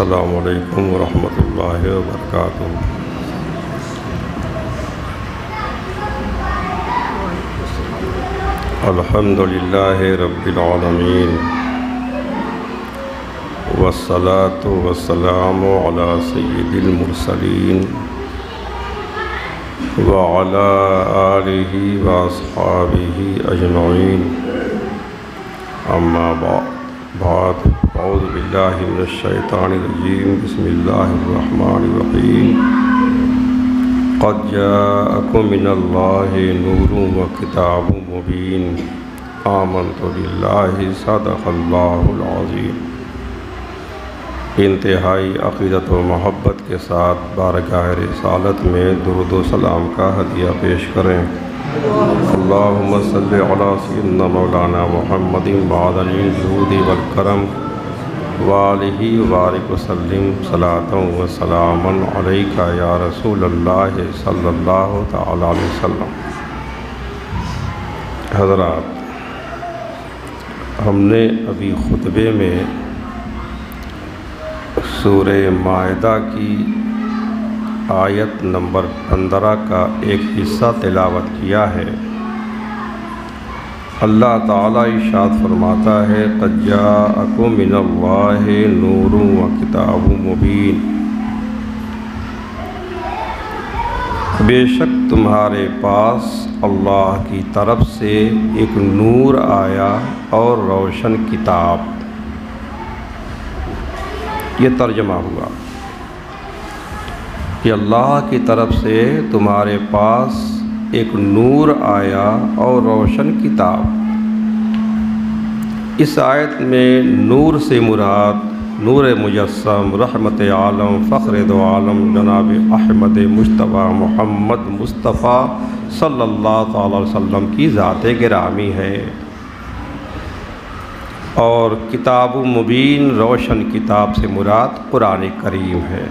السلام علیکم ورحمۃ اللہ وبرکاتہ۔ الحمد للہ رب العالمین والصلاة والسلام علی سید المرسلین وعلی آلہ واصحابہ اجمعین، اما بعد اعوذ باللہ من الشیطان الرجیم، بسم اللہ الرحمن الرحیم۔ قد جاءکم من اللہ نور و کتاب مبین، آمنت باللہ صدق اللہ العظیم۔ انتہائی عقیدت و محبت کے ساتھ بارگاہ رسالت میں درود و سلام کا ہدیہ پیش کریں۔ اللہم صلی علی سیدنا مولانا محمد معدن الجود والکرم وآلہ وبارک وسلم، صلاۃ و سلاما علیک یا رسول اللہ صلی اللہ تعالی علیہ وسلم۔ حضرات، ہم نے ابھی خطبے میں سورہ مائدہ کی آیت نمبر 15 کا ایک حصہ تلاوت کیا ہے۔ اللہ تعالیٰ ارشاد فرماتا ہے، قد جاءکم من اللہ نور و کتاب مبین، بے شک تمہارے پاس اللہ کی طرف سے ایک نور آیا اور روشن کتاب۔ یہ ترجمہ ہوا کہ اللہ کی طرف سے تمہارے پاس ایک نور آیا اور روشن کتاب۔ اس آیت میں نور سے مراد نور مجسم، رحمت عالم، فخر دو عالم جناب احمد مجتبیٰ محمد مصطفیٰ صلی اللہ تعالی علیہ وسلم کی ذات گرامی ہے، اور کتاب مبین روشن کتاب سے مراد قرآن کریم ہے۔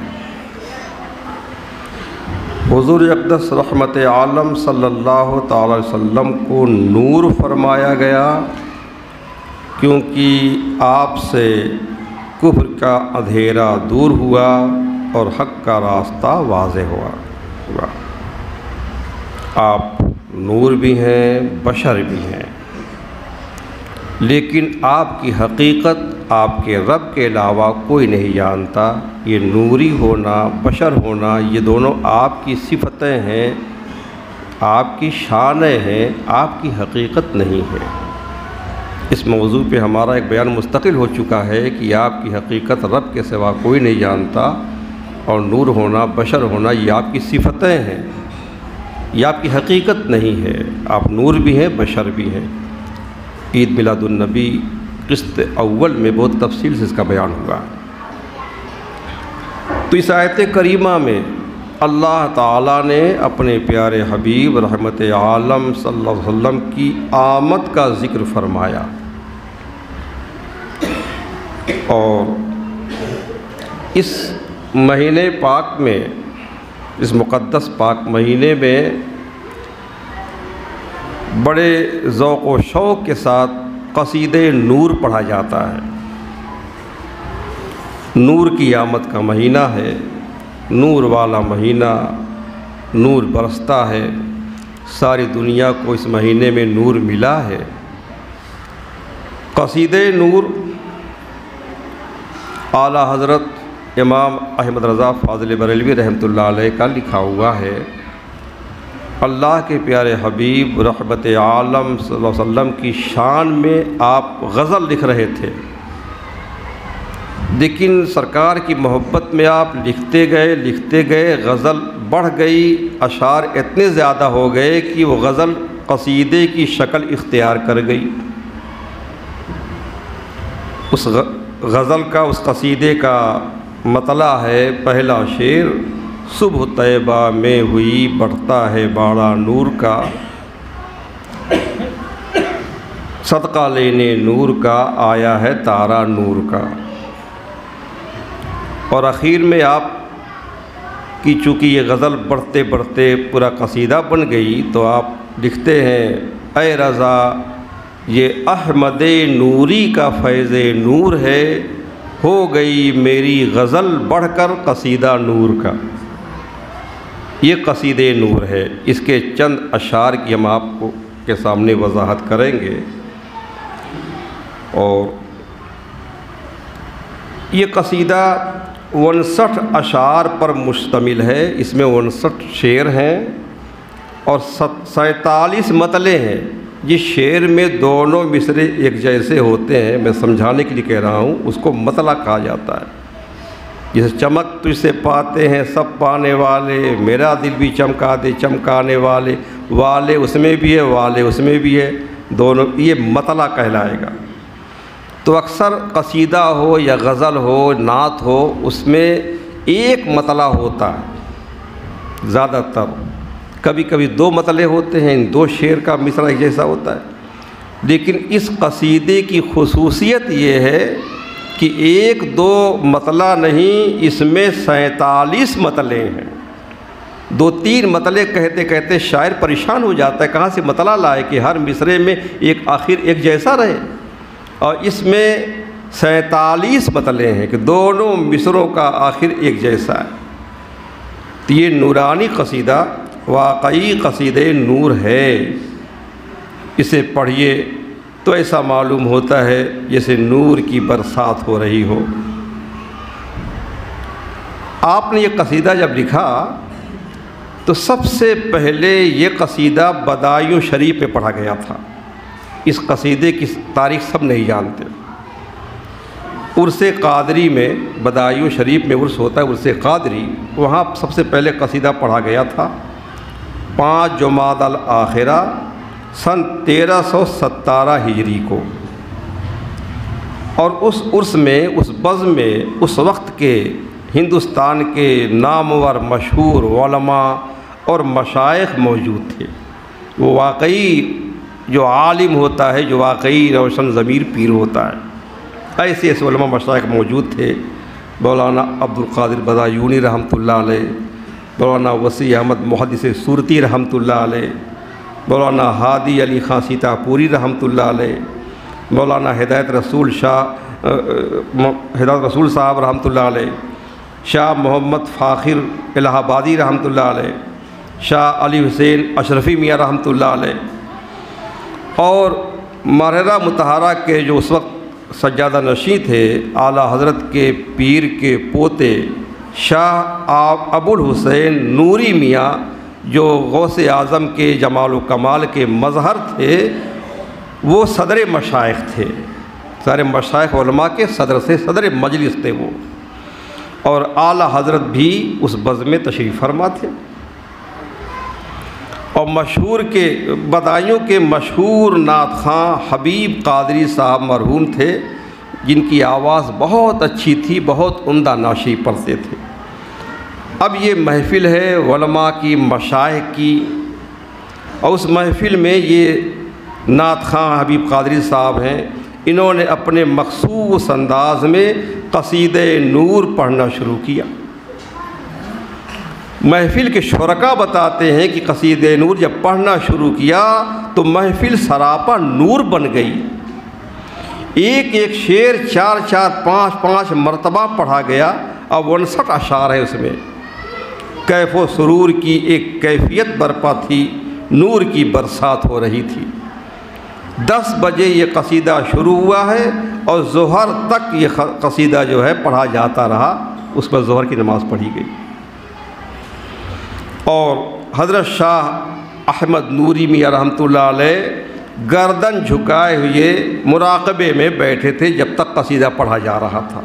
حضور اقدس رحمت عالم صلی اللہ تعالی علیہ وسلم کو نور فرمایا گیا کیونکہ آپ سے کفر کا اندھیرا دور ہوا اور حق کا راستہ واضح ہوا۔ آپ نور بھی ہیں، بشر بھی ہیں، لیکن آپ کی حقیقت آپ کے رب کے علاوہ کوئی نہیں جانتا۔ یہ نوری ہونا، بشر ہونا، یہ دونوں آپ کی صفتیں ہیں، آپ کی شانیں ہیں، آپ کی حقیقت نہیں ہے۔ اس موضوع پہ ہمارا ایک بیان مستقل ہو چکا ہے کہ آپ کی حقیقت رب کے سوا کوئی نہیں جانتا، اور نور ہونا، بشر ہونا، یہ آپ کی صفتیں ہیں، یہ آپ کی حقیقت نہیں ہے۔ آپ نور بھی ہیں، بشر بھی ہیں۔ عید میلاد النبی قسط اول میں بہت تفصیل سے اس کا بیان ہوا۔ تو اس آیت کریمہ میں اللہ تعالیٰ نے اپنے پیارے حبیب رحمت عالم صلی اللہ علیہ وسلم کی آمد کا ذکر فرمایا، اور اس مہینے پاک میں، اس مقدس پاک مہینے میں بڑے ذوق و شوق کے ساتھ قصیدہ نور پڑھا جاتا ہے۔ نور کی آمد کا مہینہ ہے، نور والا مہینہ، نور برستا ہے، ساری دنیا کو اس مہینے میں نور ملا ہے۔ قصیدہ نور اعلیٰ حضرت امام احمد رضا فاضل بریلوی رحمۃ اللہ علیہ کا لکھا ہوا ہے۔ اللہ کے پیارے حبیب رحمت عالم صلی اللہ علیہ وسلم کی شان میں آپ غزل لکھ رہے تھے، لیکن سرکار کی محبت میں آپ لکھتے گئے، غزل بڑھ گئی، اشعار اتنے زیادہ ہو گئے کہ وہ غزل قصیدے کی شکل اختیار کر گئی۔ اس غزل کا، اس قصیدے کا مطلع ہے، پہلا شعر، صبح طیبہ میں ہوئی بڑھتا ہے باڑا نور کا، صدقہ لینے نور کا آیا ہے تارا نور کا۔ اور آخر میں آپ کی چونکہ یہ غزل بڑھتے بڑھتے پورا قصیدہ بن گئی، تو آپ لکھتے ہیں، اے رضا یہ احمد نوری کا فیض نور ہے، ہو گئی میری غزل بڑھ کر قصیدہ نور کا۔ یہ قصیدہ نور ہے، اس کے چند اشعار کی ہم آپ کو کے سامنے وضاحت کریں گے۔ اور یہ قصیدہ 59 اشعار پر مشتمل ہے، اس میں 59 شعر ہیں اور 47 مطلع ہیں۔ جس شعر میں دونوں مصرے ایک جیسے ہوتے ہیں، میں سمجھانے کے لیے کہہ رہا ہوں، اس کو مطلع کہا جاتا ہے۔ جیسے چمک تجھ سے پاتے ہیں سب پانے والے، میرا دل بھی چمکا دے چمکانے والے، والے اس میں بھی ہے والے اس میں بھی ہے، دونوں یہ مطلع کہلائے گا۔ تو اکثر قصیدہ ہو یا غزل ہو نعت ہو، اس میں ایک مطلع ہوتا ہے زیادہ تر، کبھی کبھی 2 مطلع ہوتے ہیں، 2 شعر کا مصرع ایک جیسا ہوتا ہے۔ لیکن اس قصیدے کی خصوصیت یہ ہے کہ 1-2 مطلع نہیں، اس میں 47 مطلع ہیں۔ 2-3 مطلع کہتے کہتے شاعر پریشان ہو جاتا ہے، کہاں سے مطلع لائے کہ ہر مصرے میں ایک آخر ایک جیسا رہے، اور اس میں 47 مطلع ہیں کہ دونوں مصروں کا آخر ایک جیسا ہے۔ تو یہ نورانی قصیدہ واقعی قصیدہ نور ہے، اسے پڑھیے تو ایسا معلوم ہوتا ہے جیسے نور کی برسات ہو رہی ہو۔ آپ نے یہ قصیدہ جب لکھا تو سب سے پہلے یہ قصیدہ بدایوں شریف میں پڑھا گیا تھا۔ اس قصیدے کی تاریخ سب نہیں جانتے۔ عرس قادری میں، بدایوں شریف میں عرس ہوتا ہے، عرس قادری، وہاں سب سے پہلے قصیدہ پڑھا گیا تھا 5 جمادی الآخرہ سن 1317 ہجری کو۔ اور اس عرس میں، اس بزم میں، اس وقت کے ہندوستان کے نامور مشہور علماء اور مشائخ موجود تھے۔ وہ واقعی جو عالم ہوتا ہے، جو واقعی روشن ضمیر پیر ہوتا ہے، ایسے ایسے علماء مشائخ موجود تھے۔ مولانا عبدالقادر بدایونی رحمۃ اللہ علیہ، مولانا وسیع احمد محدث صورتی رحمۃ اللہ علیہ، مولانا ہادی علی خان سیتا پوری رحمۃ اللہ علیہ، مولانا ہدایت رسول صاحب رحمۃ اللہ علیہ، شاہ محمد فاخر الہ آبادی رحمۃ اللہ علیہ، شاہ علی حسین اشرفی میاں رحمۃ اللہ علیہ، اور مرحرہ مطہرہ کے جو اس وقت سجادہ نشیں تھے، اعلیٰ حضرت کے پیر کے پوتے شاہ ابو الحسین نوری میاں، جو غوث اعظم کے جمال و کمال کے مظہر تھے، وہ صدر مشائخ تھے، سارے مشائخ علماء کے صدر سے صدر مجلس تھے وہ، اور اعلیٰ حضرت بھی اس بزم میں تشریف فرما تھے۔ اور مشہور کے بدایوں کے مشہور نعت خواں حبیب قادری صاحب مرحوم تھے، جن کی آواز بہت اچھی تھی، بہت عمدہ نعشی پڑھتے تھے۔ اب یہ محفل ہے علماء کی، مشائخ کی، اور اس محفل میں یہ نعت خواں حبیب قادری صاحب ہیں، انہوں نے اپنے مخصوص انداز میں قصیدہ نور پڑھنا شروع کیا۔ محفل کے شرکا بتاتے ہیں کہ قصیدہ نور جب پڑھنا شروع کیا تو محفل سراپا نور بن گئی۔ ایک ایک شعر 4-4 5-5 مرتبہ پڑھا گیا، اب 59 اشعار ہیں اس میں۔ کیف و سرور کی ایک کیفیت برپا تھی، نور کی برسات ہو رہی تھی۔ 10 بجے یہ قصیدہ شروع ہوا ہے اور ظہر تک یہ قصیدہ جو ہے پڑھا جاتا رہا، اس پر ظہر کی نماز پڑھی گئی۔ اور حضرت شاہ احمد نوری میاں رحمۃ اللہ علیہ گردن جھکائے ہوئے مراقبے میں بیٹھے تھے جب تک قصیدہ پڑھا جا رہا تھا۔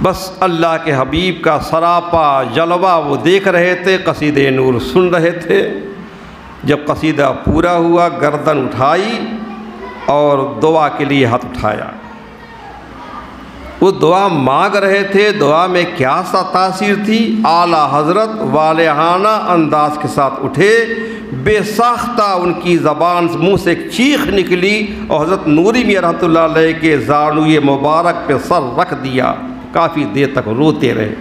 بس اللہ کے حبیب کا سراپا جلوہ وہ دیکھ رہے تھے، قصیدہ نور سن رہے تھے۔ جب قصیدہ پورا ہوا، گردن اٹھائی اور دعا کے لیے ہاتھ اٹھایا۔ وہ دعا مانگ رہے تھے، دعا میں کیا سا تاثیر تھی؟ اعلیٰ حضرت والہانہ انداز کے ساتھ اٹھے، بے ساختہ ان کی زبان منہ سے ایک چیخ نکلی اور حضرت نوری میاں رحمۃ اللہ علیہ کے زانوئے مبارک پہ سر رکھ دیا، کافی دیر تک روتے رہے۔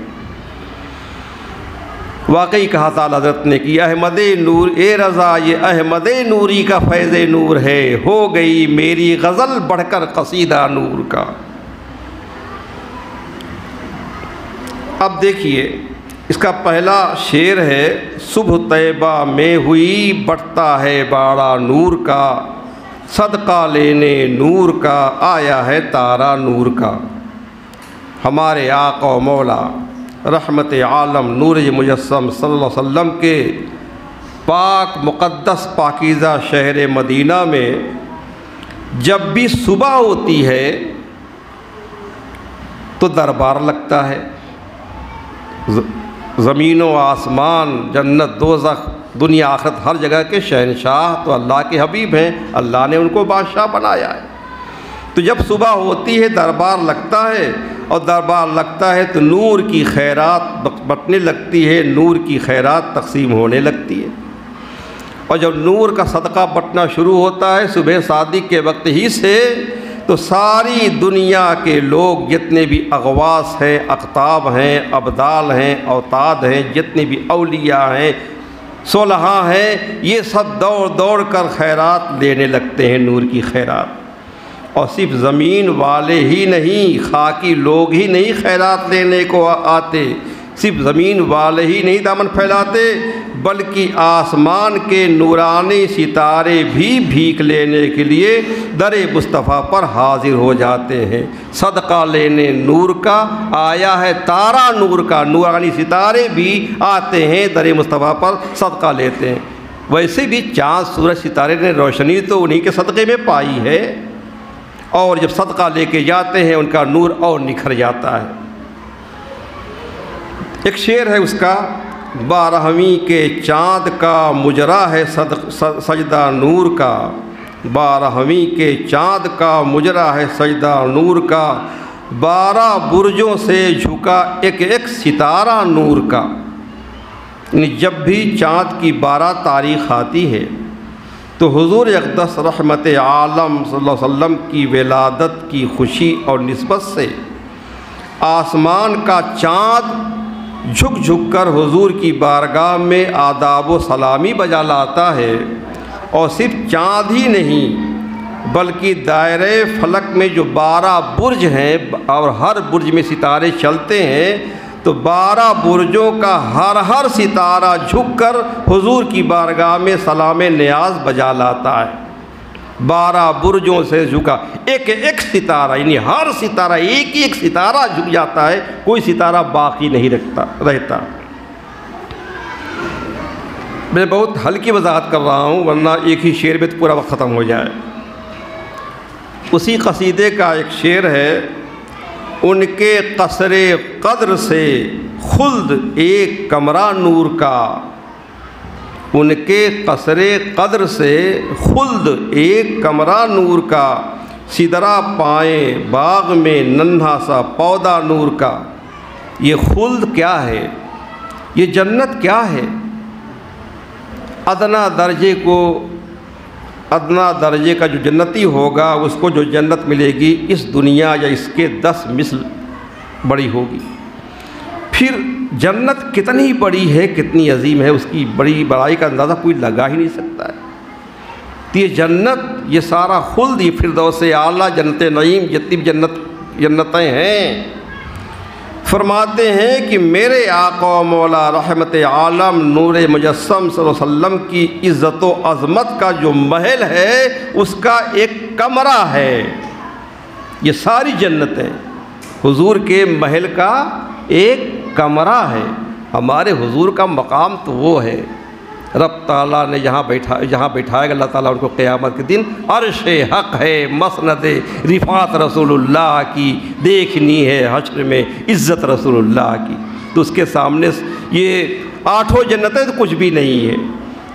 واقعی کہا تعالیٰ حضرت نے کہ احمد نور اے رضا، یہ احمد نوری کا فیض نور ہے، ہو گئی میری غزل بڑھ کر قصیدہ نور کا۔ اب دیکھیے اس کا پہلا شعر ہے، صبح طیبہ میں ہوئی بٹتا ہے باڑا نور کا، صدقہ لینے نور کا آیا ہے تارا نور کا۔ ہمارے آقا و مولا رحمت عالم نور مجسم صلی اللہ علیہ وسلم کے پاک مقدس پاکیزہ شہر مدینہ میں جب بھی صبح ہوتی ہے تو دربار لگتا ہے۔ زمین و آسمان، جنت دوزخ، دنیا آخرت، ہر جگہ کے شہنشاہ تو اللہ کے حبیب ہیں، اللہ نے ان کو بادشاہ بنایا ہے۔ تو جب صبح ہوتی ہے دربار لگتا ہے، اور دربار لگتا ہے تو نور کی خیرات بٹنے لگتی ہے، نور کی خیرات تقسیم ہونے لگتی ہے۔ اور جب نور کا صدقہ بٹنا شروع ہوتا ہے صبح صادق کے وقت ہی سے، تو ساری دنیا کے لوگ جتنے بھی اغواث ہیں، اقطاب ہیں، ابدال ہیں، اوتاد ہیں، جتنے بھی اولیاء ہیں، صلحاء ہیں، یہ سب دوڑ دوڑ کر خیرات لینے لگتے ہیں، نور کی خیرات۔ اور صرف زمین والے ہی نہیں، خاکی لوگ ہی نہیں خیرات لینے کو آتے، صرف زمین والے ہی نہیں دامن پھیلاتے، بلکہ آسمان کے نورانی ستارے بھی بھیک لینے کے لیے در مصطفیٰ پر حاضر ہو جاتے ہیں۔ صدقہ لینے نور کا آیا ہے تارا نور کا، نورانی ستارے بھی آتے ہیں در مصطفیٰ پر صدقہ لیتے ہیں۔ ویسے بھی چاند سورج ستارے نے روشنی تو انہی کے صدقے میں پائی ہے، اور جب صدقہ لے کے جاتے ہیں ان کا نور اور نکھر جاتا ہے۔ ایک شعر ہے اس کا، 12ویں کے چاند کا مجرا ہے سجدہ نور کا، 12ویں کے چاند کا مجرا ہے سجدہ نور کا، 12 برجوں سے جھکا ایک ایک ستارہ نور کا۔ یعنی جب بھی چاند کی 12 تاریخ آتی ہے تو حضور اقدس رحمت عالم صلی اللہ علیہ وسلم کی ولادت کی خوشی اور نسبت سے آسمان کا چاند جھک جھک کر حضور کی بارگاہ میں آداب و سلامی بجا لاتا ہے۔ اور صرف چاند ہی نہیں بلکہ دائرہ فلک میں جو 12 برج ہیں اور ہر برج میں ستارے چلتے ہیں، تو 12 برجوں کا ہر ستارہ جھک کر حضور کی بارگاہ میں سلام نیاز بجا لاتا ہے۔ 12 برجوں سے جھکا ایک ایک ستارہ، یعنی ہر ستارہ ایک ایک ستارہ جھک جاتا ہے، کوئی ستارہ باقی نہیں رہتا۔ میں بہت ہلکی وضاحت کر رہا ہوں ورنہ ایک ہی شعر میں تو پورا وقت ختم ہو جائے۔ اسی قصیدے کا ایک شعر ہے، ان کے قصر قدر سے خلد ایک کمرہ نور کا، ان کے قصر قدر سے خلد ایک کمرہ نور کا، سدرا پائیں باغ میں ننھا سا پودا نور کا۔ یہ خلد کیا ہے؟ یہ جنت کیا ہے؟ ادنا درجے کا جو جنتی ہوگا اس کو جو جنت ملے گی اس دنیا یا اس کے 10 مثل بڑی ہوگی۔ پھر جنت کتنی بڑی ہے، کتنی عظیم ہے، اس کی بڑائی کا اندازہ کوئی لگا ہی نہیں سکتا ہے۔ تو یہ جنت، یہ سارا خلد، یہ فردوس اعلیٰ، جنت نعیم، جتنی بھی جنتیں ہیں، فرماتے ہیں کہ میرے آقا و مولا رحمت عالم نور مجسم صلی اللہ علیہ وسلم کی عزت و عظمت کا جو محل ہے اس کا ایک کمرہ ہے۔ یہ ساری جنتیں حضور کے محل کا ایک کمرہ ہے۔ ہمارے حضور کا مقام تو وہ ہے، رب تعالیٰ نے جہاں بیٹھائے گا اللہ تعالیٰ ان کو قیامت کے دن، عرش حق ہے، مسند رفعت رسول اللہ کی دیکھنی ہے، حشر میں عزت رسول اللہ کی، تو اس کے سامنے یہ 8 جنتیں تو کچھ بھی نہیں ہے۔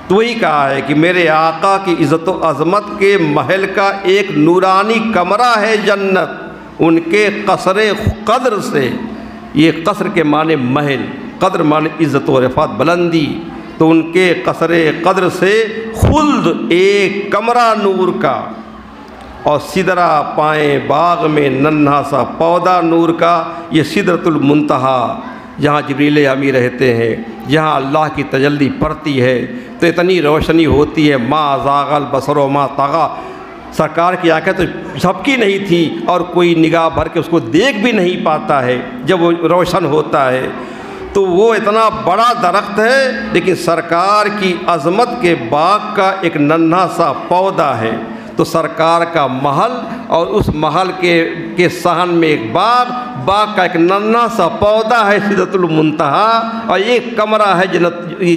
تو وہی کہا ہے کہ میرے آقا کی عزت و عظمت کے محل کا ایک نورانی کمرہ ہے جنت، ان کے قصر قدر سے، یہ قصر کے معنی محل، قدر معنی عزت و رفعت بلندی، تو ان کے قصر قدر سے خلد ایک کمرہ نور کا، اور سدرا پائیں باغ میں ننھا سا پودا نور کا۔ یہ سدرۃ المنتہا جہاں جبریل امی رہتے ہیں، جہاں اللہ کی تجلی پڑتی ہے تو اتنی روشنی ہوتی ہے، ما زاغ البصر و ما طغیٰ، سرکار کی آنکھیں تو سب کی نہیں تھی اور کوئی نگاہ بھر کے اس کو دیکھ بھی نہیں پاتا ہے جب وہ روشن ہوتا ہے۔ تو وہ اتنا بڑا درخت ہے، لیکن سرکار کی عظمت کے باغ کا ایک ننھا سا پودا ہے۔ تو سرکار کا محل اور اس محل کے صحن میں ایک باغ کا ایک ننھا سا پودا ہے سدرۃ المنتہا، اور ایک کمرہ ہے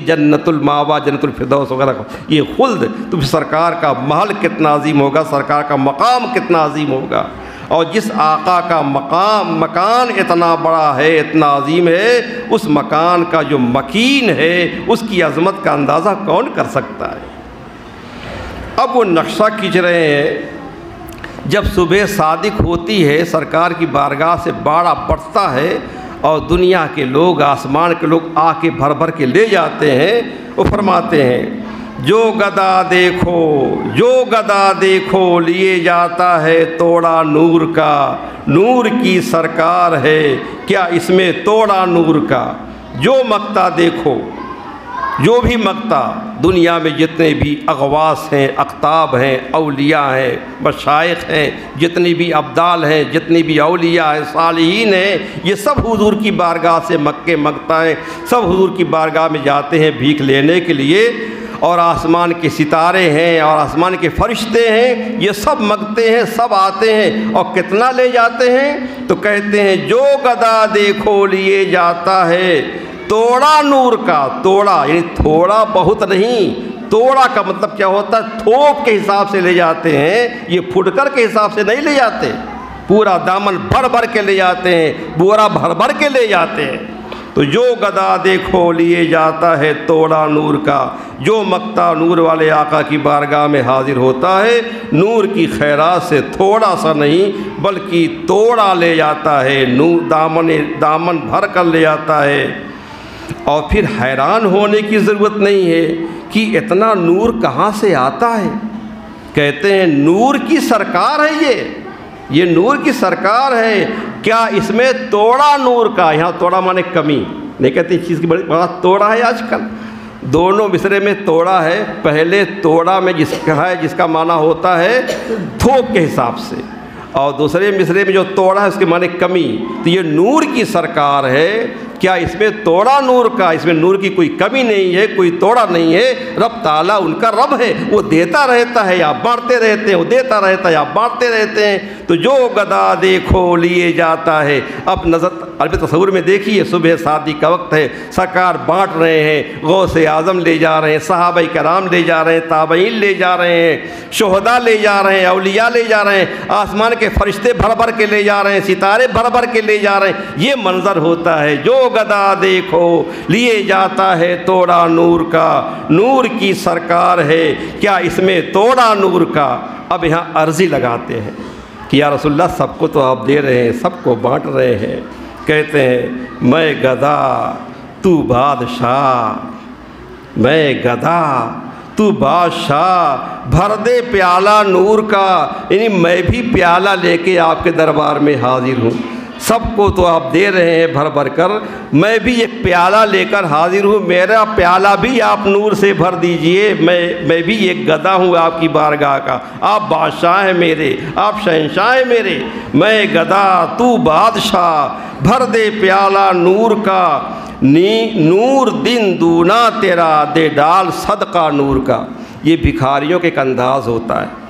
جنت الماوا، جنت الفردوس وغیرہ کا یہ خلد۔ تو سرکار کا محل کتنا عظیم ہوگا، سرکار کا مقام کتنا عظیم ہوگا، اور جس آقا کا مکان اتنا بڑا ہے، اتنا عظیم ہے، اس مکان کا جو مکین ہے اس کی عظمت کا اندازہ کون کر سکتا ہے۔ اب وہ نقشہ کھینچ رہے ہیں، جب صبح صادق ہوتی ہے سرکار کی بارگاہ سے باڑا بڑھتا ہے اور دنیا کے لوگ، آسمان کے لوگ آ کے بھر بھر کے لے جاتے ہیں۔ وہ فرماتے ہیں جو گدا دیکھو لیے جاتا ہے توڑا نور کا، نور کی سرکار ہے کیا اس میں توڑا نور کا۔ جو مقتا دیکھو، جو بھی مقتا دنیا میں جتنے بھی اغواث ہیں، اقطاب ہیں، اولیاء ہیں، مشائخ ہیں، جتنی بھی ابدال ہیں، جتنی بھی اولیاء ہیں، صالحین ہیں، یہ سب حضور کی بارگاہ سے مکے مقتا ہیں، سب حضور کی بارگاہ میں جاتے ہیں بھیک لینے کے لیے، اور آسمان کے ستارے ہیں اور آسمان کے فرشتے ہیں، یہ سب مانگتے ہیں، سب آتے ہیں، اور کتنا لے جاتے ہیں؟ تو کہتے ہیں جو گدا دیکھو لیے جاتا ہے توڑا نور کا۔ توڑا یعنی تھوڑا بہت نہیں، توڑا کا مطلب کیا ہوتا ہے؟ تھوک کے حساب سے لے جاتے ہیں، یہ پھٹکر کے حساب سے نہیں لے جاتے، پورا دامن بھر بھر کے لے جاتے ہیں، بورا بھر بھر کے لے جاتے ہیں۔ تو جو گدا دیکھو لیے جاتا ہے توڑا نور کا، جو مقتا نور والے آقا کی بارگاہ میں حاضر ہوتا ہے نور کی خیرات سے تھوڑا سا نہیں بلکہ توڑا لے جاتا ہے، نور دامن بھر کر لے جاتا ہے۔ اور پھر حیران ہونے کی ضرورت نہیں ہے کہ اتنا نور کہاں سے آتا ہے۔ کہتے ہیں نور کی سرکار ہے، یہ نور کی سرکار ہے کیا اس میں توڑا نور کا۔ یہاں توڑا مانے کمی نہیں کہتے، اس چیز کی بڑا توڑا ہے آج کل، دونوں مصرے میں توڑا ہے۔ پہلے توڑا میں جس کا معنی ہوتا ہے تھوک کے حساب سے، اور دوسرے مصرے میں جو توڑا ہے اس کے معنی کمی۔ تو یہ نور کی سرکار ہے کیا اس میں توڑا نور کا، اس میں نور کی کوئی کمی نہیں ہے، کوئی توڑا نہیں ہے۔ رب تعالیٰ ان کا رب ہے، وہ دیتا رہتا ہے یا بانٹتے رہتے ہیں، وہ دیتا رہتا ہے یا بانٹتے رہتے ہیں۔ تو جو گدا دیکھو لیے جاتا ہے۔ اب نظر عربی تصور میں دیکھیے، صبح صادق کا وقت ہے، سرکار بانٹ رہے ہیں، غوث اعظم لے جا رہے ہیں، صحابہ کرام لے جا رہے ہیں، تابعین لے جا رہے ہیں، شہداء لے جا رہے ہیں، اولیاء لے جا رہے ہیں، آسمان کے فرشتے بھر بھر کے لے جا رہے ہیں، ستارے بھر بھر کے لے جا رہے ہیں۔ یہ منظر ہوتا ہے جو گدا دیکھو لیے جاتا ہے توڑا نور کا، نور کی سرکار ہے کیا اس میں توڑا نور کا۔ اب یہاں عرضی لگاتے ہیں کہ یا رسول اللہ سب کو تو آپ دے رہے ہیں، سب کو بانٹ رہے ہیں۔ کہتے ہیں میں گدا تو بادشاہ، میں گدا تو بادشاہ، بھر دے پیالہ نور کا، یعنی میں بھی پیالہ لے کے آپ کے دربار میں حاضر ہوں۔ سب کو تو آپ دے رہے ہیں بھر بھر کر، میں بھی ایک پیالہ لے کر حاضر ہوں، میرا پیالہ بھی آپ نور سے بھر دیجئے۔ میں بھی ایک گدا ہوں آپ کی بارگاہ کا، آپ بادشاہ ہیں میرے، آپ شہنشاہ ہیں میرے۔ میں گدا تو بادشاہ، بھر دے پیالہ نور کا، نور دن دونا تیرا، دے ڈال صدقہ نور کا۔ یہ بھکاریوں کے ایک انداز ہوتا ہے،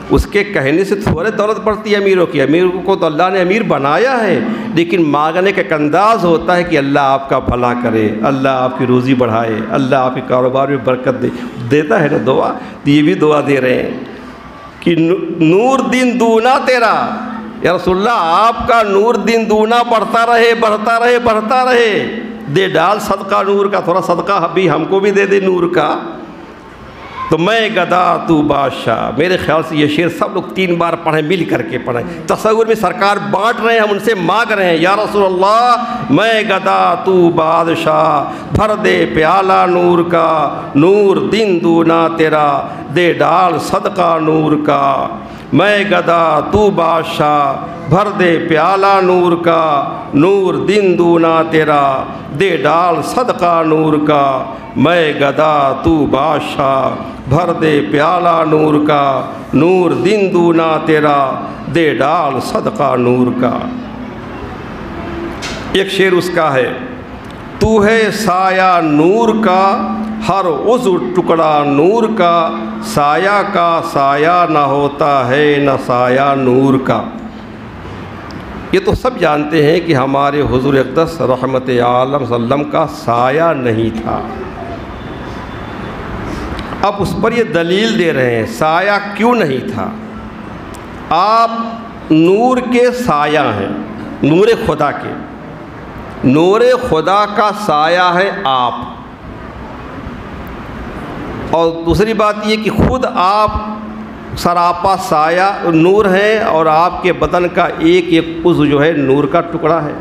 اس کے کہنے سے تھوڑے دولت پڑتی ہے امیروں کی، امیروں کو تو اللہ نے امیر بنایا ہے، لیکن مانگنے کا ایک انداز ہوتا ہے کہ اللہ آپ کا بھلا کرے، اللہ آپ کی روزی بڑھائے، اللہ آپ کے کاروبار میں برکت دے۔ دیتا ہے نا دعا، تو یہ بھی دعا دے رہے ہیں کہ نور دن دونا تیرا، یا رسول اللہ آپ کا نور دن دونا بڑھتا رہے، بڑھتا رہے، بڑھتا رہے۔ دے ڈال صدقہ نور کا، تھوڑا صدقہ بھی ہم کو بھی دے دے نور کا۔ تو میں گدا تو بادشاہ، میرے خیال سے یہ شعر سب لوگ 3 بار پڑھیں، مل کر کے پڑھیں۔ تصور میں سرکار بانٹ رہے ہیں، ہم ان سے مانگ رہے ہیں یا رسول اللہ میں گدا تو بادشاہ، بھر دے پیالہ نور کا، نور دن دونا تیرا، دے ڈال صدقہ نور کا۔ میں گدا تو بادشاہ، بھر دے پیالہ نور کا، نور دن دونا تیرا، دے ڈال صدقہ نور کا۔ میں گدا تو بادشاہ، بھر دے پیالہ نور کا، نور دن دونا تیرا، دے ڈال صدقہ نور کا۔ ایک شعر اس کا ہے، تو ہے سایہ نور کا، ہر عضو ٹکڑا نور کا، سایہ کا سایہ نہ ہوتا ہے نہ سایہ نور کا۔ یہ تو سب جانتے ہیں کہ ہمارے حضور اقدس رحمت عالم صلی اللہ علیہ وسلم کا سایہ نہیں تھا۔ اب اس پر یہ دلیل دے رہے ہیں سایہ کیوں نہیں تھا۔ آپ نور کے سایہ ہیں، نور خدا کے، نور خدا کا سایہ ہے آپ۔ اور دوسری بات یہ کہ خود آپ سراپا سایہ نور ہیں، اور آپ کے بدن کا ایک ایک عضو جو ہے نور کا ٹکڑا ہے۔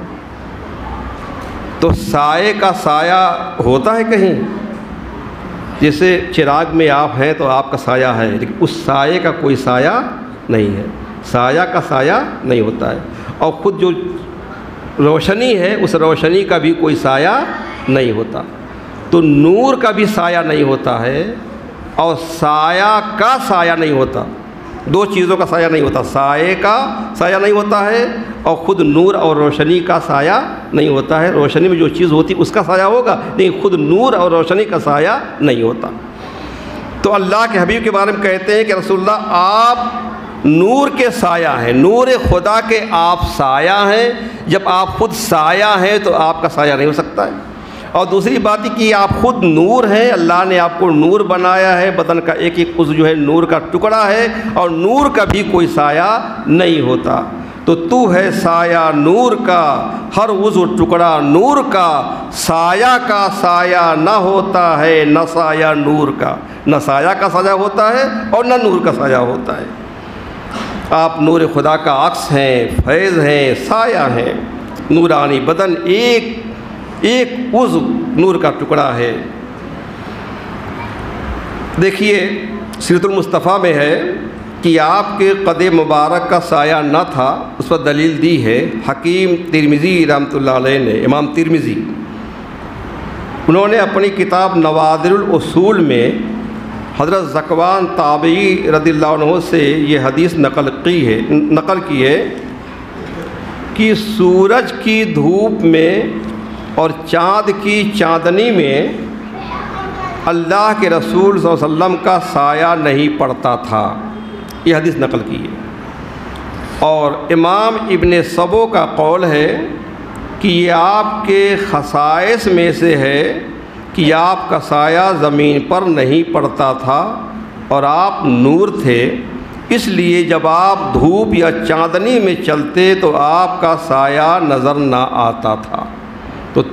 تو سائے کا سایہ ہوتا ہے کہیں؟ جیسے چراغ میں آپ ہیں تو آپ کا سایہ ہے، لیکن اس سائے کا کوئی سایہ نہیں ہے، سایہ کا سایہ نہیں ہوتا ہے۔ اور خود جو روشنی ہے اس روشنی کا بھی کوئی سایہ نہیں ہوتا۔ تو نور کا بھی سایہ نہیں ہوتا ہے، اور سایہ کا سایہ نہیں ہوتا، دو چیزوں کا سایہ نہیں ہوتا، سائے کا سایہ نہیں ہوتا ہے اور خود نور اور روشنی کا سایہ نہیں ہوتا ہے۔ روشنی میں جو چیز ہوتی اس کا سایہ ہوگا، لیکن خود نور اور روشنی کا سایہ نہیں ہوتا۔ تو اللہ کے حبیب کے بارے میں کہتے ہیں کہ رسول اللہ آپ نور کے سایہ ہیں، نور خدا کے آپ سایہ ہیں۔ جب آپ خود سایہ ہیں تو آپ کا سایہ نہیں ہو سکتا ہے۔ اور دوسری بات یہ کہ آپ خود نور ہیں، اللہ نے آپ کو نور بنایا ہے، بدن کا ایک ایک عضو جو ہے نور کا ٹکڑا ہے، اور نور کا بھی کوئی سایہ نہیں ہوتا۔ تو ہے سایہ نور کا، ہر عضو ٹکڑا نور کا، سایہ کا سایہ نہ ہوتا ہے نہ سایہ نور کا، نہ سایہ کا سایہ ہوتا ہے اور نہ نور کا سایہ ہوتا ہے۔ آپ نور خدا کا عکس ہیں، فیض ہیں، سایہ ہیں، نورانی بدن ایک ایک عضو نور کا ٹکڑا ہے۔ دیکھیے سیرت المصطفیٰ میں ہے کہ آپ کے قد مبارک کا سایہ نہ تھا، اس پر دلیل دی ہے حکیم ترمذی رحمۃ اللہ علیہ نے، امام ترمذی، انہوں نے اپنی کتاب نوادر الاصول میں حضرت ذکوان تابعی رضی اللہ عنہ سے یہ حدیث نقل کی ہے کہ سورج کی دھوپ میں اور چاند کی چاندنی میں اللہ کے رسول صلی اللہ علیہ وسلم کا سایہ نہیں پڑتا تھا، یہ حدیث نقل کی ہے۔ اور امام ابن سبو کا قول ہے کہ یہ آپ کے خصائص میں سے ہے کہ آپ کا سایہ زمین پر نہیں پڑتا تھا اور آپ نور تھے، اس لیے جب آپ دھوپ یا چاندنی میں چلتے تو آپ کا سایہ نظر نہ آتا تھا۔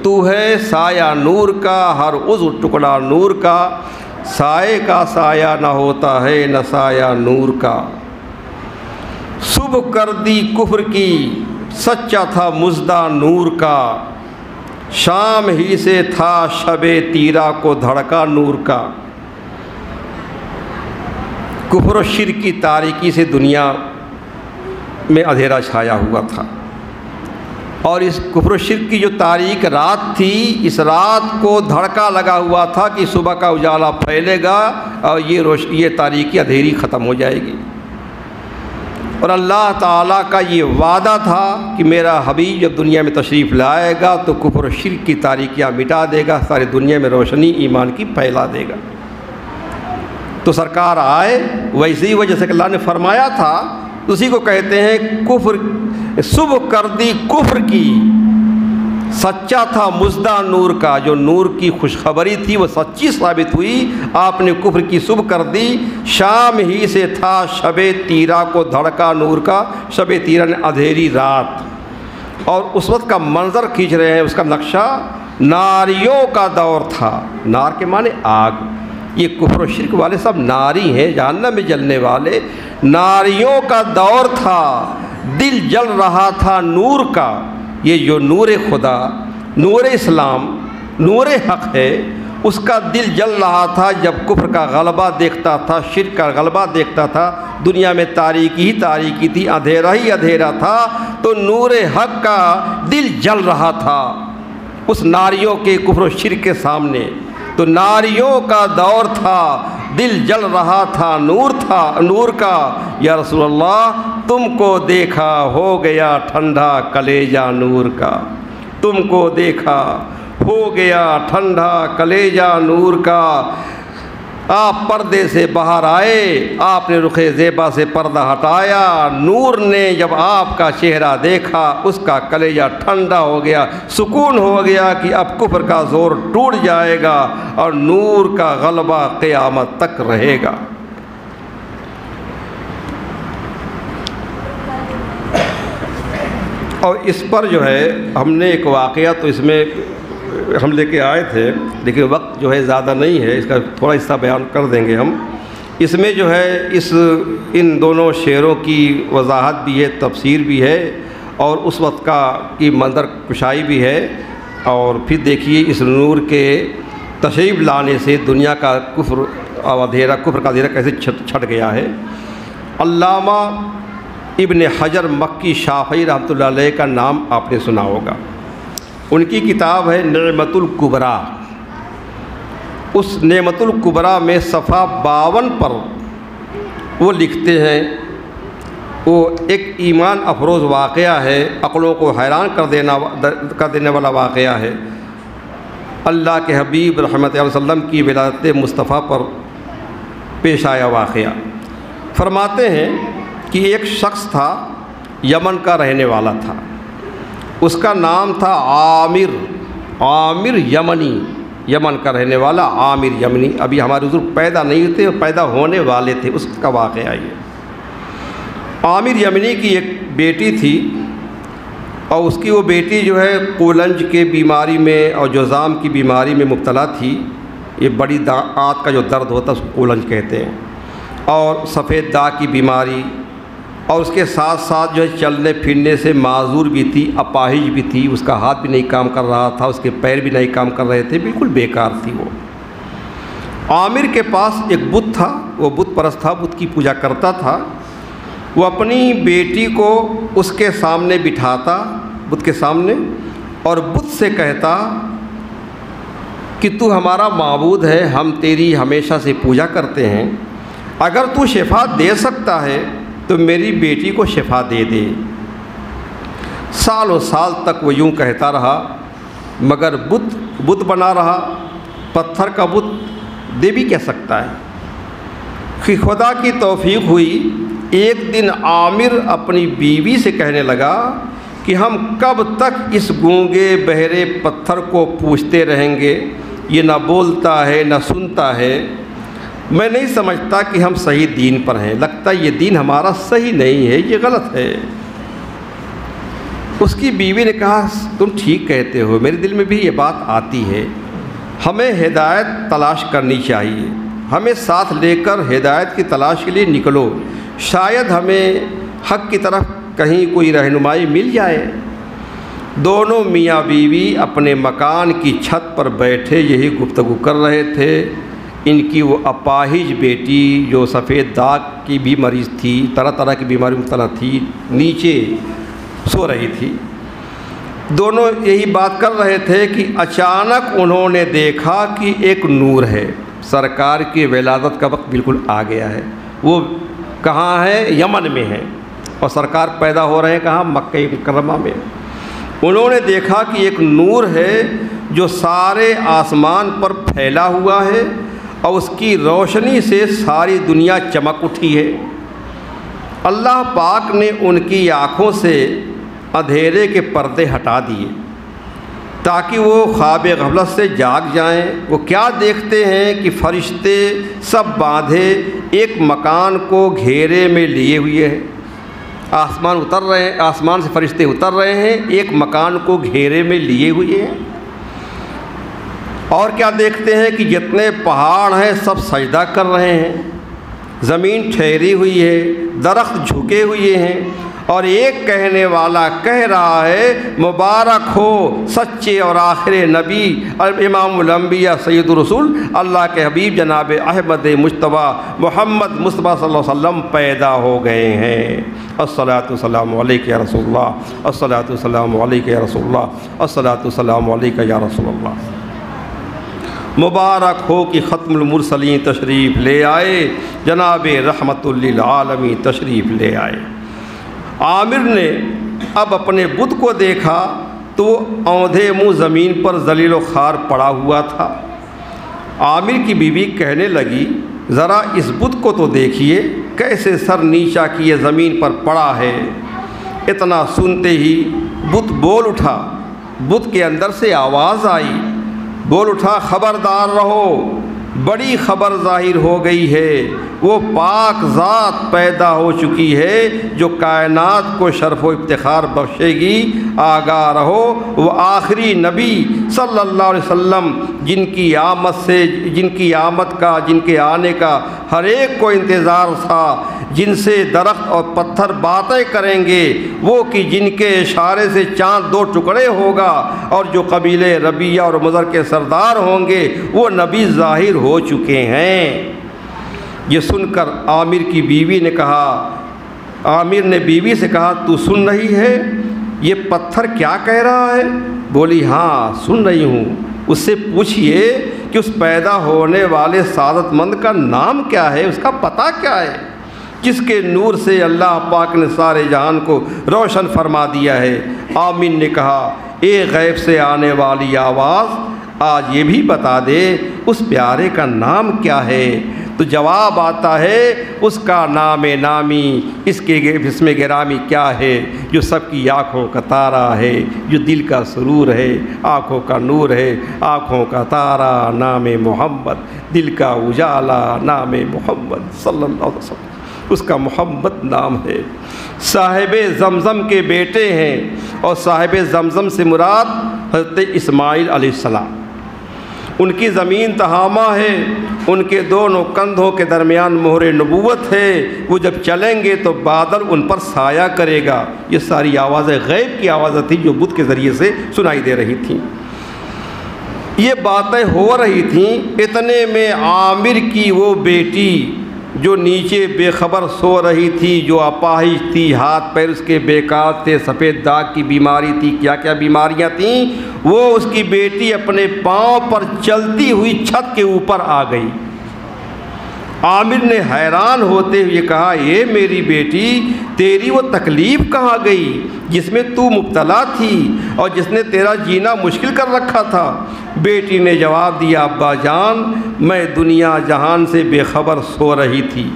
تو ہے سایہ نور کا، ہر عضو ٹکڑا نور کا، سائے کا سایہ نہ ہوتا ہے نہ سایہ نور کا۔ صبح کر دی کفر کی، سچا تھا مژدہ نور کا، شام ہی سے تھا شب تیرا کو دھڑکا نور کا۔ کفر و شرک کی تاریکی سے دنیا میں اندھیرا چھایا ہوا تھا، اور اس کفر و شرک کی جو تاریک رات تھی، اس رات کو دھڑکا لگا ہوا تھا کہ صبح کا اجالا پھیلے گا اور یہ تاریکی اندھیری ختم ہو جائے گی۔ اور اللہ تعالیٰ کا یہ وعدہ تھا کہ میرا حبیب جب دنیا میں تشریف لائے گا تو کفر و شرک کی تاریکیاں مٹا دے گا، ساری دنیا میں روشنی ایمان کی پھیلا دے گا۔ تو سرکار آئے ویسی وجہ سے کہ اللہ نے فرمایا تھا، اسی کو کہتے ہیں کفر، صبح کر دی کفر کی، سچا تھا مژدہ نور کا، جو نور کی خوشخبری تھی وہ سچی ثابت ہوئی، آپ نے کفر کی صبح کر دی۔ شام ہی سے تھا شب تیرا کو دھڑکا نور کا، شب تیرا نے اندھیری رات، اور اس وقت کا منظر کھینچ رہے ہیں، اس کا نقشہ ناریوں کا دور تھا۔ نار کے معنی آگ، یہ کفر و شرک والے سب ناری ہیں، جہنم میں جلنے والے، ناریوں کا دور تھا، دل جل رہا تھا نور کا۔ یہ جو نور خدا، نور اسلام، نور حق ہے، اس کا دل جل رہا تھا جب کفر کا غلبہ دیکھتا تھا، شرک کا غلبہ دیکھتا تھا، دنیا میں تاریکی ہی تاریکی تھی، اندھیرا ہی اندھیرا تھا، تو نور حق کا دل جل رہا تھا اس ناریوں کے کفر و شرک کے سامنے۔ تو ناریوں کا دور تھا، دل جل رہا تھا، نور کا۔ یا رسول اللہ تم کو دیکھا ہو گیا ٹھنڈا کلیجہ نور کا، تم کو دیکھا ہو گیا ٹھنڈا کلیجہ نور کا۔ آپ پردے سے باہر آئے، آپ نے رخ زیبا سے پردہ ہٹایا، نور نے جب آپ کا چہرہ دیکھا اس کا کلیجہ ٹھنڈا ہو گیا، سکون ہو گیا کہ اب کفر کا زور ٹوٹ جائے گا اور نور کا غلبہ قیامت تک رہے گا۔ اور اس پر جو ہے ہم نے ایک واقعہ تو اس میں ہم لے کے آئے تھے، لیکن وقت جو ہے زیادہ نہیں ہے، اس کا تھوڑا حصہ بیان کر دیں گے ہم۔ اس میں جو ہے ان دونوں شعروں کی وضاحت بھی ہے، تفسیر بھی ہے، اور اس وقت کی منظر کشائی بھی ہے۔ اور پھر دیکھیے اس نور کے تشریف لانے سے دنیا کا کفر کا اندھیرا کیسے چھٹ گیا ہے۔ علامہ ابن حجر مکی شافعی رحمۃ اللہ علیہ کا نام آپ نے سنا ہوگا۔ ان کی کتاب ہے نعمت الکبریٰ۔ اس نعمت الکبریٰ میں صفحہ 52 پر وہ لکھتے ہیں، وہ ایک ایمان افروز واقعہ ہے، عقلوں کو حیران کر دینے والا واقعہ ہے۔ اللہ کے حبیب رحمت اللہ علیہ وسلم کی ولادت مصطفیٰ پر پیش آیا واقعہ۔ فرماتے ہیں کہ ایک شخص تھا، یمن کا رہنے والا تھا، اس کا نام تھا عامر یمنی، یمن کا رہنے والا عامر یمنی۔ ابھی ہمارے حضور پیدا نہیں ہوتے، پیدا ہونے والے تھے، اس کا واقعہ یہ۔ عامر یمنی کی ایک بیٹی تھی، اور اس کی وہ بیٹی جو ہے قولنج کے بیماری میں اور جذام کی بیماری میں مبتلا تھی۔ یہ بڑی آنت کا جو درد ہوتا ہے اس کو قولنج کہتے ہیں، اور سفید داغ کی بیماری، اور اس کے ساتھ ساتھ جو ہے چلنے پھرنے سے معذور بھی تھی، اپاہج بھی تھی، اس کا ہاتھ بھی نہیں کام کر رہا تھا، اس کے پیر بھی نہیں کام کر رہے تھے، بالکل بیکار تھی وہ۔ عامر کے پاس ایک بت تھا، وہ بت پرست تھا، بت کی پوجا کرتا تھا۔ وہ اپنی بیٹی کو اس کے سامنے بٹھاتا، بت کے سامنے، اور بت سے کہتا کہ تو ہمارا معبود ہے، ہم تیری ہمیشہ سے پوجا کرتے ہیں، اگر تو شفا دے سکتا ہے تو میری بیٹی کو شفا دے دے۔ سال و سال تک وہ یوں کہتا رہا، مگر بت بنا رہا، پتھر کا بت دے بھی کیا سکتا ہے۔ کہ خدا کی توفیق ہوئی، ایک دن عامر اپنی بیوی سے کہنے لگا کہ ہم کب تک اس گونگے بہرے پتھر کو پوچھتے رہیں گے، یہ نہ بولتا ہے نہ سنتا ہے، میں نہیں سمجھتا کہ ہم صحیح دین پر ہیں، لگتا ہے یہ دین ہمارا صحیح نہیں ہے، یہ غلط ہے۔ اس کی بیوی نے کہا تم ٹھیک کہتے ہو، میرے دل میں بھی یہ بات آتی ہے، ہمیں ہدایت تلاش کرنی چاہیے، ہمیں ساتھ لے کر ہدایت کی تلاش کے لیے نکلو، شاید ہمیں حق کی طرف کہیں کوئی رہنمائی مل جائے۔ دونوں میاں بیوی اپنے مکان کی چھت پر بیٹھے یہی گفتگو کر رہے تھے۔ ان کی وہ اپاہج بیٹی جو سفید داغ کی بھی مریض تھی، طرح طرح کی بیماری مبتلا تھی، نیچے سو رہی تھی۔ دونوں یہی بات کر رہے تھے کہ اچانک انہوں نے دیکھا کہ ایک نور ہے، سرکار کی ولادت کا وقت بالکل آ گیا ہے، وہ کہاں ہے؟ یمن میں ہے، اور سرکار پیدا ہو رہے ہیں کہاں؟ مکہ مکرمہ میں۔ انہوں نے دیکھا کہ ایک نور ہے جو سارے آسمان پر پھیلا ہوا ہے، اور اس کی روشنی سے ساری دنیا چمک اٹھی ہے۔ اللہ پاک نے ان کی آنکھوں سے اندھیرے کے پردے ہٹا دیے تاکہ وہ خواب غفلت سے جاگ جائیں۔ وہ کیا دیکھتے ہیں کہ فرشتے سب باندھے ایک مکان کو گھیرے میں لیے ہوئے ہیں، آسمان سے فرشتے اتر رہے ہیں، ایک مکان کو گھیرے میں لیے ہوئے ہیں۔ اور کیا دیکھتے ہیں کہ جتنے پہاڑ ہیں سب سجدہ کر رہے ہیں، زمین ٹھہری ہوئی ہے، درخت جھکے ہوئے ہیں، اور ایک کہنے والا کہہ رہا ہے مبارک ہو سچے اور آخر نبی امام الانبیاء سید الرسول اللہ کے حبیب جناب احمد مجتبیٰ محمد مصطفیٰ صلی اللہ علیہ وسلم پیدا ہو گئے ہیں۔ الصلاۃ والسلام علیک یا رسول اللہ، الصلاۃ والسلام علیک یا رسول اللہ، الصلاۃ والسلام علیک یا رسول اللہ۔ مبارک ہو کہ ختم المرسلین تشریف لے آئے، جناب رحمت للعالمین تشریف لے آئے۔ عامر نے اب اپنے بت کو دیکھا تو اوندھے منہ زمین پر ذلیل و خوار پڑا ہوا تھا۔ عامر کی بیوی کہنے لگی ذرا اس بت کو تو دیکھیے، کیسے سر نیچا کیے زمین پر پڑا ہے۔ اتنا سنتے ہی بت بول اٹھا، بت کے اندر سے آواز آئی، بول اٹھا خبردار رہو، بڑی خبر ظاہر ہو گئی ہے، وہ پاک ذات پیدا ہو چکی ہے جو کائنات کو شرف و افتخار بخشے گی۔ آگاہ رہو، وہ آخری نبی صلی اللہ علیہ وسلم جن کی آمد کا جن کے آنے کا ہر ایک کو انتظار تھا، جن سے درخت اور پتھر باتیں کریں گے، وہ کہ جن کے اشارے سے چاند دو ٹکڑے ہوگا، اور جو قبیلے ربیہ اور مضر کے سردار ہوں گے وہ نبی ظاہر ہو چکے ہیں۔ یہ سن کر عامر کی بیوی نے کہا، عامر نے بیوی سے کہا تو سن رہی ہے یہ پتھر کیا کہہ رہا ہے؟ بولی ہاں سن رہی ہوں۔ اس سے پوچھئے کہ اس پیدا ہونے والے سعادت مند کا نام کیا ہے، اس کا پتہ کیا ہے، جس کے نور سے اللہ پاک نے سارے جہان کو روشن فرما دیا ہے۔ عامر نے کہا اے غیب سے آنے والی آواز، آج یہ بھی بتا دے اس پیارے کا نام کیا ہے۔ تو جواب آتا ہے اس کا نام نامی، اس کے اسم گرامی کیا ہے، جو سب کی آنکھوں کا تارا ہے، جو دل کا سرور ہے، آنکھوں کا نور ہے، آنکھوں کا تارا نام محمد، دل کا اجالا نام محمد صلی اللہ علیہ وسلم، اس کا محمد نام ہے۔ صاحب زمزم کے بیٹے ہیں، اور صاحب زمزم سے مراد حضرت اسماعیل علیہ السلام۔ ان کی زمین تہامہ ہے، ان کے دونوں کندھوں کے درمیان مہر نبوت ہے، وہ جب چلیں گے تو بادل ان پر سایہ کرے گا۔ یہ ساری آوازیں غیب کی آوازیں تھیں جو بت کے ذریعے سے سنائی دے رہی تھیں۔ یہ باتیں ہو رہی تھیں، اتنے میں عامر کی وہ بیٹی جو نیچے بے خبر سو رہی تھی، جو اپاہج تھی، ہاتھ پیر اس کے بیکار تھے، سفید داغ کی بیماری تھی، کیا کیا بیماریاں تھیں، وہ اس کی بیٹی اپنے پاؤں پر چلتی ہوئی چھت کے اوپر آ گئی۔ عامر نے حیران ہوتے ہوئے کہا اے میری بیٹی، تیری وہ تکلیف کہاں گئی جس میں تو مبتلا تھی اور جس نے تیرا جینا مشکل کر رکھا تھا؟ بیٹی نے جواب دیا ابا جان، میں دنیا جہان سے بے خبر سو رہی تھی،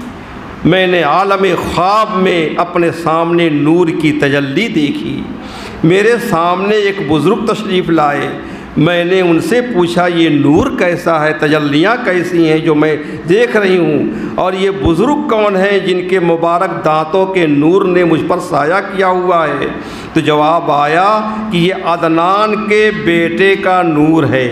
میں نے عالم خواب میں اپنے سامنے نور کی تجلی دیکھی، میرے سامنے ایک بزرگ تشریف لائے، میں نے ان سے پوچھا یہ نور کیسا ہے، تجلیاں کیسی ہیں جو میں دیکھ رہی ہوں، اور یہ بزرگ کون ہیں جن کے مبارک دانتوں کے نور نے مجھ پر سایہ کیا ہوا ہے؟ تو جواب آیا کہ یہ عدنان کے بیٹے کا نور ہے۔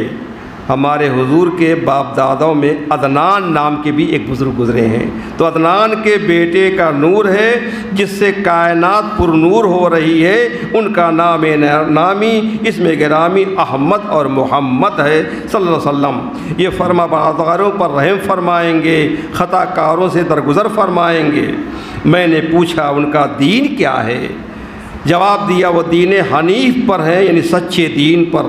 ہمارے حضور کے باپ دادوں میں عدنان نام کے بھی ایک بزرگ گزرے ہیں، تو عدنان کے بیٹے کا نور ہے جس سے کائنات پر نور ہو رہی ہے، ان کا نام نامی اسم گرامی احمد اور محمد ہے صلی اللہ علیہ وسلم۔ یہ فرما برداروں پر رحم فرمائیں گے، خطا کاروں سے درگزر فرمائیں گے۔ میں نے پوچھا ان کا دین کیا ہے؟ جواب دیا وہ دین حنیف پر ہے، یعنی سچے دین پر۔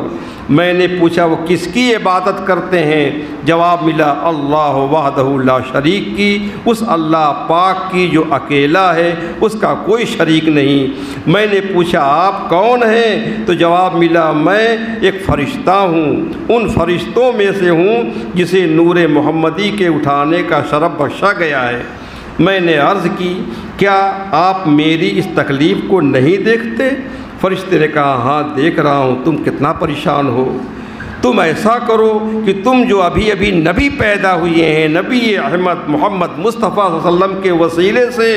میں نے پوچھا وہ کس کی عبادت کرتے ہیں؟ جواب ملا اللہ وحدہ لا شریک کی، اس اللہ پاک کی جو اکیلا ہے، اس کا کوئی شریک نہیں۔ میں نے پوچھا آپ کون ہیں؟ تو جواب ملا میں ایک فرشتہ ہوں، ان فرشتوں میں سے ہوں جسے نور محمدی کے اٹھانے کا شرف بخشا گیا ہے۔ میں نے عرض کی کیا آپ میری اس تکلیف کو نہیں دیکھتے؟ فرشتے نے کہا ہاں دیکھ رہا ہوں، تم کتنا پریشان ہو، تم ایسا کرو کہ تم جو ابھی ابھی نبی پیدا ہوئے ہیں، نبی احمد محمد مصطفیٰ صلی اللہ علیہ وسلم کے وسیلے سے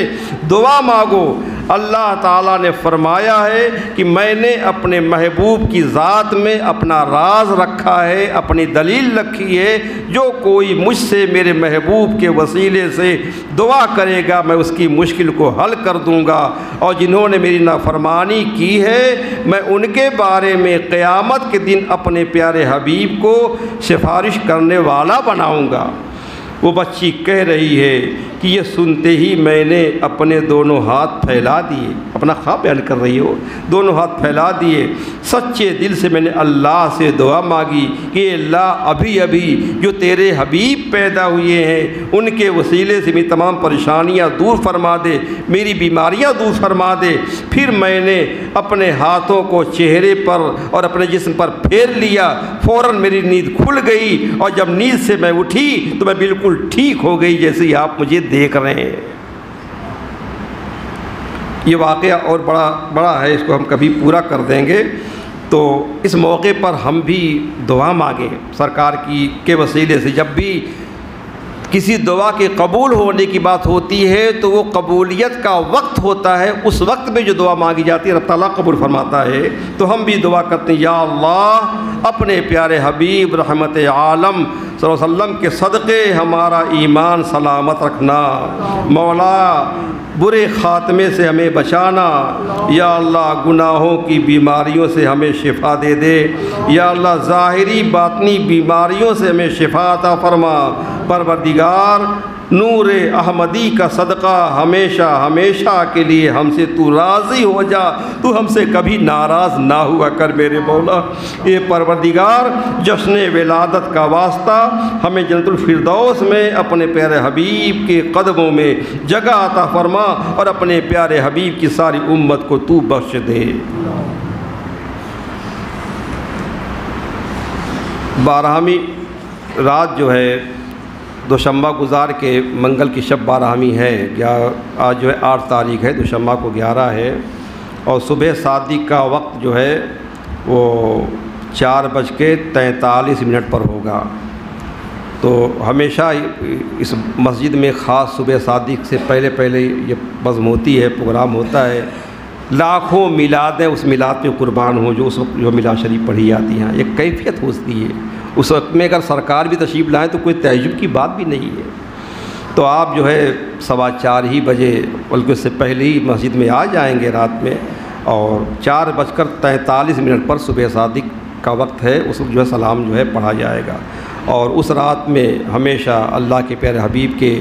دعا مانگو، اللہ تعالیٰ نے فرمایا ہے کہ میں نے اپنے محبوب کی ذات میں اپنا راز رکھا ہے، اپنی دلیل رکھی ہے، جو کوئی مجھ سے میرے محبوب کے وسیلے سے دعا کرے گا میں اس کی مشکل کو حل کر دوں گا، اور جنہوں نے میری نافرمانی کی ہے میں ان کے بارے میں قیامت کے دن اپنے پیارے حبیب کو سفارش کرنے والا بناؤں گا۔ وہ بچی کہہ رہی ہے کہ یہ سنتے ہی میں نے اپنے دونوں ہاتھ پھیلا دیے، اپنا خواب بیان کر رہی ہو، دونوں ہاتھ پھیلا دیے، سچے دل سے میں نے اللہ سے دعا مانگی کہ اللہ ابھی ابھی جو تیرے حبیب پیدا ہوئے ہیں ان کے وسیلے سے میری تمام پریشانیاں دور فرما دے، میری بیماریاں دور فرما دے۔ پھر میں نے اپنے ہاتھوں کو چہرے پر اور اپنے جسم پر پھیر لیا، فوراً میری نیند کھل گئی، اور جب نیند سے میں اٹھی تو میں بالکل ٹھیک ہو گئی جیسے ہی آپ مجھے دیکھ رہے ہیں۔ یہ واقعہ اور بڑا ہے، اس کو ہم کبھی پورا کر دیں گے۔ تو اس موقع پر ہم بھی دعا مانگیں سرکار کے وسیلے سے۔ جب بھی کسی دعا کے قبول ہونے کی بات ہوتی ہے تو وہ قبولیت کا وقت ہوتا ہے، اس وقت میں جو دعا مانگی جاتی ہے اللہ تعالیٰ قبول فرماتا ہے۔ تو ہم بھی دعا کرتے ہیں، یا اللہ اپنے پیارے حبیب رحمت عالم صلی اللہ علیہ وسلم کے صدقے ہمارا ایمان سلامت رکھنا، مولا برے خاتمے سے ہمیں بچانا، یا اللہ گناہوں کی بیماریوں سے ہمیں شفا دے دے، یا اللہ ظاہری باطنی بیماریوں سے ہمیں شفا عطا فرما۔ پروردگار نور احمدی کا صدقہ ہمیشہ ہمیشہ کے لیے ہم سے تو راضی ہو جا، تو ہم سے کبھی ناراض نہ ہوا کر میرے مولا۔ اے پروردگار جشن ولادت کا واسطہ ہمیں جنت الفردوس میں اپنے پیارے حبیب کے قدموں میں جگہ عطا فرما، اور اپنے پیارے حبیب کی ساری امت کو تو بخش دے۔ 12ویں رات جو ہے دوشمبہ گزار کے منگل کی شب 12ویں ہے، آج جو ہے 8 تاریخ ہے، دوشمبہ کو 11 ہے، اور صبح صادق کا وقت جو ہے وہ 4:43 پر ہوگا۔ تو ہمیشہ اس مسجد میں خاص صبح صادق سے پہلے یہ بزم ہوتی ہے، پروگرام ہوتا ہے، لاکھوں میلادیں اس میلاد پہ قربان ہوں جو اس وقت جو میلاد شریف پڑھی جاتی ہیں، ایک کیفیت ہوتی ہے۔ اس وقت میں اگر سرکار بھی تشریف لائیں تو کوئی تعجب کی بات بھی نہیں ہے۔ تو آپ جو ہے 4:15 بجے بلکہ اس سے پہلے ہی مسجد میں آ جائیں گے رات میں، اور 4:43 پر صبح صادق کا وقت ہے، اس وقت جو ہے سلام جو ہے پڑھا جائے گا۔ اور اس رات میں ہمیشہ اللہ کے پیارے حبیب کے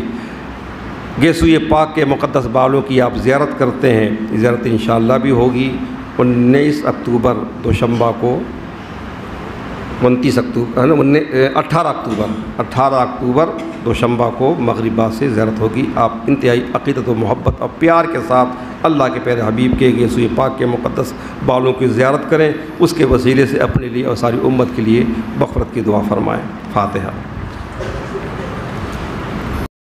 گیسوئے پاک کے مقدس بالوں کی آپ زیارت کرتے ہیں، زیارت انشاءاللہ بھی ہوگی 19 اکتوبر دوشمبہ کو، 18 اکتوبر دوشمبہ کو مغربہ سے زیارت ہوگی۔ آپ انتہائی عقیدت و محبت اور پیار کے ساتھ اللہ کے پیارے حبیب کے گیسوئے پاک کے مقدس بالوں کی زیارت کریں، اس کے وسیلے سے اپنے لیے اور ساری امت کے لیے مغفرت کی دعا فرمائیں۔ فاتحہ۔